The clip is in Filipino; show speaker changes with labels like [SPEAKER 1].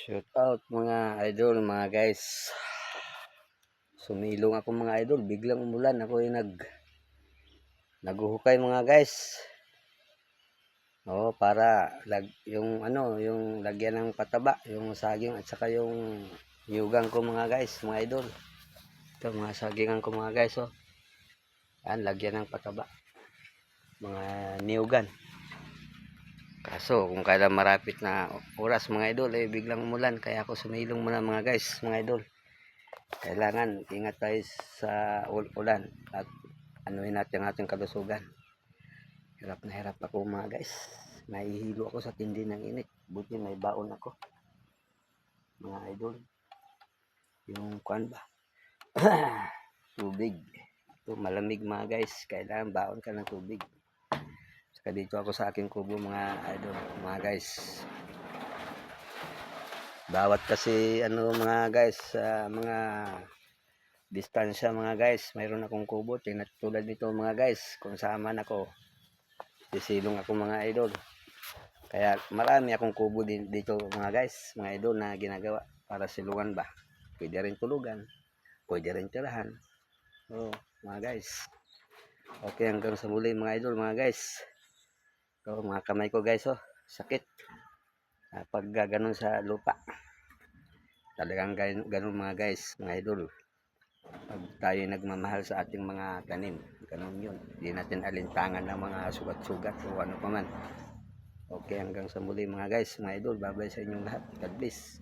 [SPEAKER 1] Shoot out mga idol, mga guys. Sumilong ako mga idol, biglang umulan. Ako yung naghuhukay mga guys. Oh, para yung lagyan ng pataba, yung saging at saka yung niyugang ko mga guys, mga idol. Ito mga sagingan ko mga guys, oh. Yan, lagyan ng pataba. Mga niyugan. Kaso kung kailan marapit na oras mga idol, biglang umulan, kaya ako sumilong muna mga guys, mga idol. Kailangan ingat tayo sa ulan at anuhin natin ang ating kalusugan. Hirap na hirap ako mga guys. Nahihilo ako sa tindi ng init. Buti may baon ako. Mga idol. Yung kuan ba? Tubig. Ito malamig mga guys. Kailangan baon ka ng tubig. Saka dito ako sa aking kubo mga idol. Mga guys. Bawat kasi mga guys, mga distansya mga guys, mayroon akong kubo tulad nito mga guys, kung saan man ako sisilong ako mga idol. Kaya marami akong kubo din dito mga guys, mga idol, na ginagawa para silungan ba. Pwede rin tulugan, pwede rin tirahan. Oh mga guys, okay, hanggang sa muli mga idol, mga guys. So mga kamay ko guys, oh, sakit pag gaganon sa lupa. Talagang ganun mga guys, mga idol. Pag tayo nagmamahal sa ating mga tanim, ganun yun. Hindi natin alintangan ng mga sugat-sugat o ano pa man. Okay, hanggang sa muli mga guys, mga idol. Bye-bye sa inyong lahat. God bless.